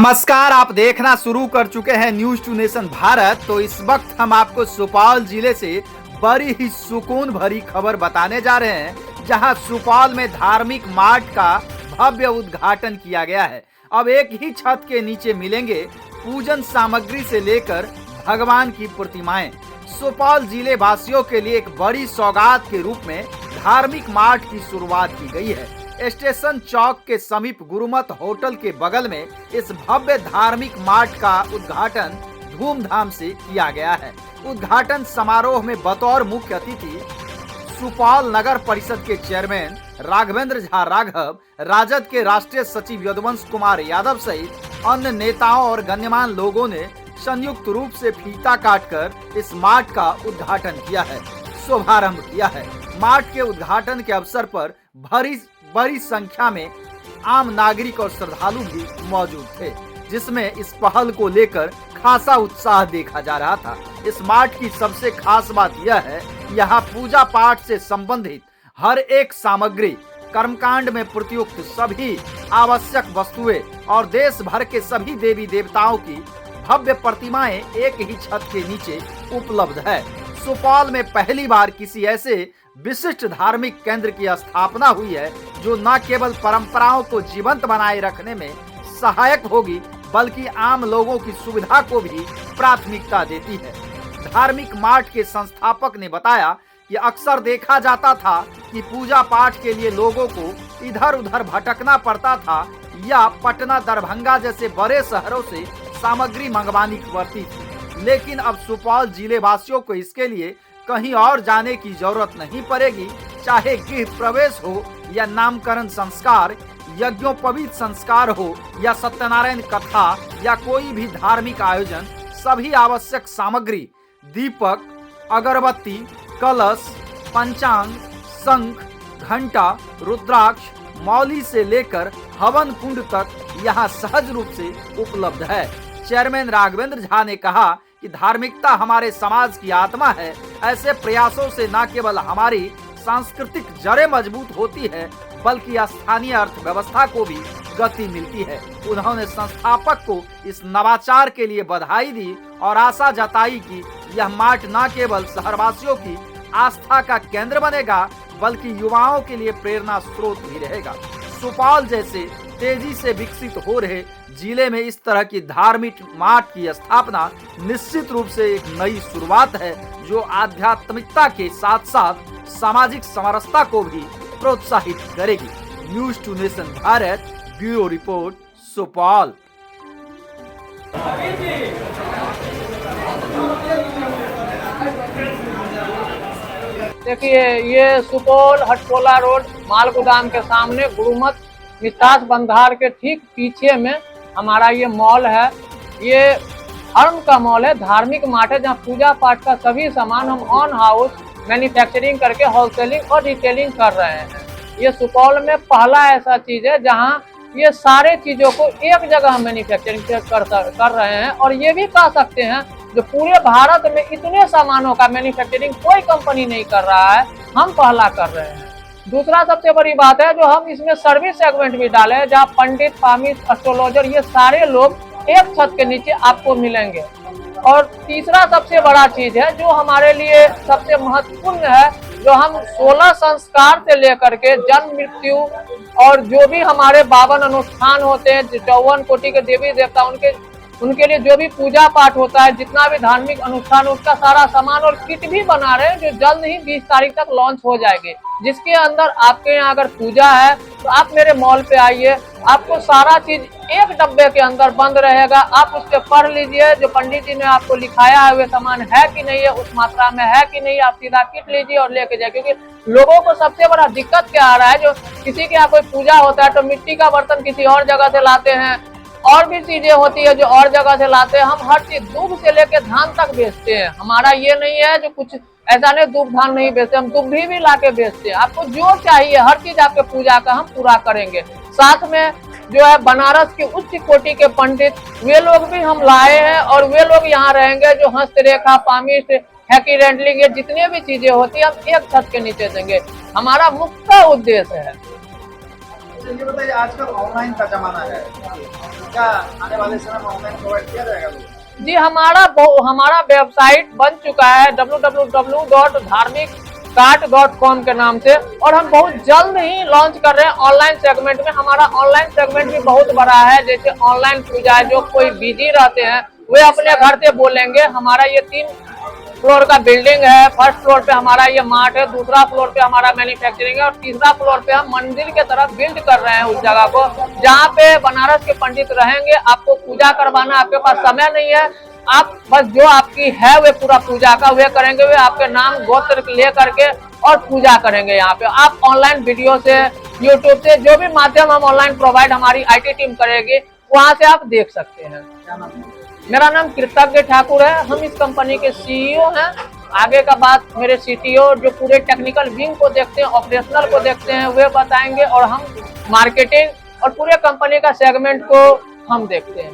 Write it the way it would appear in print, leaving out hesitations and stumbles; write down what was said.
नमस्कार, आप देखना शुरू कर चुके हैं न्यूज टू नेशन भारत। तो इस वक्त हम आपको सुपौल जिले से बड़ी ही सुकून भरी खबर बताने जा रहे हैं, जहां सुपौल में धार्मिक मार्ट का भव्य उद्घाटन किया गया है। अब एक ही छत के नीचे मिलेंगे पूजन सामग्री से लेकर भगवान की प्रतिमाएं। सुपौल जिले वासियों के लिए एक बड़ी सौगात के रूप में धार्मिक मार्ट की शुरुआत की गई है। स्टेशन चौक के समीप गुरुमत होटल के बगल में इस भव्य धार्मिक मार्ट का उद्घाटन धूमधाम से किया गया है। उद्घाटन समारोह में बतौर मुख्य अतिथि सुपौल नगर परिषद के चेयरमैन राघवेंद्र झा राघव, राजद के राष्ट्रीय सचिव यदुवंश कुमार यादव सहित अन्य नेताओं और गण्यमान्य लोगों ने संयुक्त रूप से फीता काटकर इस मार्ट का उद्घाटन किया है, शुभारंभ किया है। मार्ट के उद्घाटन के अवसर पर बड़ी संख्या में आम नागरिक और श्रद्धालु भी मौजूद थे, जिसमें इस पहल को लेकर खासा उत्साह देखा जा रहा था। इस मार्ट की सबसे खास बात यह है, यहाँ पूजा पाठ से संबंधित हर एक सामग्री, कर्मकांड में प्रयुक्त सभी आवश्यक वस्तुएं और देश भर के सभी देवी देवताओं की भव्य प्रतिमाएं एक ही छत के नीचे उपलब्ध है। सुपौल में पहली बार किसी ऐसे विशिष्ट धार्मिक केंद्र की स्थापना हुई है जो न केवल परंपराओं को जीवंत बनाए रखने में सहायक होगी, बल्कि आम लोगों की सुविधा को भी प्राथमिकता देती है। धार्मिक मार्ट के संस्थापक ने बताया कि अक्सर देखा जाता था कि पूजा पाठ के लिए लोगों को इधर उधर भटकना पड़ता था या पटना, दरभंगा जैसे बड़े शहरों से सामग्री मंगवानी पड़ती थी, लेकिन अब सुपौल जिले वासियों को इसके लिए कहीं और जाने की जरूरत नहीं पड़ेगी। चाहे गृह प्रवेश हो या नामकरण संस्कार, यज्ञोपवीत संस्कार हो या सत्यनारायण कथा या कोई भी धार्मिक आयोजन, सभी आवश्यक सामग्री दीपक, अगरबत्ती, कलश, पंचांग, शंख, घंटा, रुद्राक्ष, मौली से लेकर हवन कुंड तक यहाँ सहज रूप से उपलब्ध है। चेयरमैन राघवेंद्र झा ने कहा कि धार्मिकता हमारे समाज की आत्मा है। ऐसे प्रयासों से न केवल हमारी सांस्कृतिक जड़ें मजबूत होती है, बल्कि स्थानीय अर्थव्यवस्था को भी गति मिलती है। उन्होंने संस्थापक को इस नवाचार के लिए बधाई दी और आशा जताई कि यह मार्ट न केवल शहरवासियों की आस्था का केंद्र बनेगा, बल्कि युवाओं के लिए प्रेरणा स्रोत भी रहेगा। सुपौल जैसे तेजी से विकसित हो रहे जिले में इस तरह की धार्मिक मार्ट की स्थापना निश्चित रूप से एक नई शुरुआत है, जो आध्यात्मिकता के साथ साथ सामाजिक समरसता को भी प्रोत्साहित करेगी। News to nation Bharat, bureau report, Supaul. देखिए, ये सुपौल हटकोला रोड माल गोदाम के सामने गुरुमत मिष्ठास भंडार के ठीक पीछे में हमारा ये मॉल है। ये धर्म का मॉल है, धार्मिक मार्ट है, जहाँ पूजा पाठ का सभी सामान हम ऑन हाउस मैन्युफैक्चरिंग करके होलसेलिंग और रिटेलिंग कर रहे हैं। ये सुपौल में पहला ऐसा चीज है जहाँ ये सारे चीजों को एक जगह हम मैन्युफैक्चरिंग कर रहे हैं। और ये भी कह सकते हैं जो पूरे भारत में इतने सामानों का मैन्युफैक्चरिंग कोई कंपनी नहीं कर रहा है, हम पहला कर रहे हैं। दूसरा सबसे बड़ी बात है जो हम इसमें सर्विस सेगमेंट भी डाले हैं, जहाँ पंडित, पामित, एस्ट्रोलॉजर ये सारे लोग एक छत के नीचे आपको मिलेंगे। और तीसरा सबसे बड़ा चीज है जो हमारे लिए सबसे महत्वपूर्ण है, जो हम 16 संस्कार से लेकर के जन्म, मृत्यु और जो भी हमारे 52 अनुष्ठान होते हैं, 54 कोटि के देवी देवता उनके लिए जो भी पूजा पाठ होता है, जितना भी धार्मिक अनुष्ठान, उसका सारा सामान और किट भी बना रहे हैं, जो जल्द ही 20 तारीख तक लॉन्च हो जाएगी। जिसके अंदर आपके यहाँ अगर पूजा है तो आप मेरे मॉल पे आइए, आपको सारा चीज एक डब्बे के अंदर बंद रहेगा। आप उसके पढ़ लीजिए, जो पंडित जी ने आपको लिखाया है वे सामान है कि नहीं है, उस मात्रा में है कि नहीं, आप सीधा किट लीजिए और लेके जाए। क्योंकि लोगों को सबसे बड़ा दिक्कत क्या आ रहा है, जो किसी के यहाँ कोई पूजा होता है तो मिट्टी का बर्तन किसी और जगह से लाते हैं, और भी चीजें होती है जो और जगह से लाते हैं। हम हर चीज दूध से लेके धान तक बेचते हैं। हमारा ये नहीं है जो कुछ ऐसा नहीं दूध धान नहीं बेचते, हम दूध भी लाके बेचते हैं। आपको जो चाहिए हर चीज आपके पूजा का हम पूरा करेंगे। साथ में जो है बनारस के उच्च कोटि के पंडित, वे लोग भी हम लाए हैं और वे लोग यहाँ रहेंगे, जो हस्तरेखा, पामिट, हैकी रेंडलिंग, ये जितने भी चीजें होती है हम एक छत के नीचे देंगे। हमारा मुख्य उद्देश्य है ये बताइए, आजकल ऑनलाइन का जमाना है, क्या आने वाले समय में ऑनलाइन प्रोवाइड किया जाएगा? जी, हमारा वेबसाइट बन चुका है www.dharmikcart.com के नाम से, और हम बहुत जल्द ही लॉन्च कर रहे हैं ऑनलाइन सेगमेंट में। हमारा ऑनलाइन सेगमेंट भी बहुत बड़ा है। जैसे ऑनलाइन पूजा, जो कोई बिजी रहते हैं वे अपने घर से बोलेंगे। हमारा ये 3 फ्लोर का बिल्डिंग है। फर्स्ट फ्लोर पे हमारा ये मार्ट है, दूसरा फ्लोर पे हमारा मैन्युफैक्चरिंग है, और तीसरा फ्लोर पे हम मंदिर के तरफ बिल्ड कर रहे हैं उस जगह को, जहाँ पे बनारस के पंडित रहेंगे। आपको पूजा करवाना, आपके पास समय नहीं है, आप बस जो आपकी है वे पूरा पूजा का वे करेंगे, वे आपके नाम गोत्र ले करके और पूजा करेंगे। यहाँ पे आप ऑनलाइन वीडियो से, यूट्यूब से, जो भी माध्यम हम ऑनलाइन प्रोवाइड हमारी IT टीम करेगी, वहाँ से आप देख सकते हैं। मेरा नाम कृतज्ञ ठाकुर है, हम इस कंपनी के CEO हैं। आगे का बात मेरे CTO जो पूरे टेक्निकल विंग को देखते हैं, ऑपरेशनल को देखते हैं, वे बताएंगे, और हम मार्केटिंग और पूरे कंपनी का सेगमेंट को हम देखते हैं।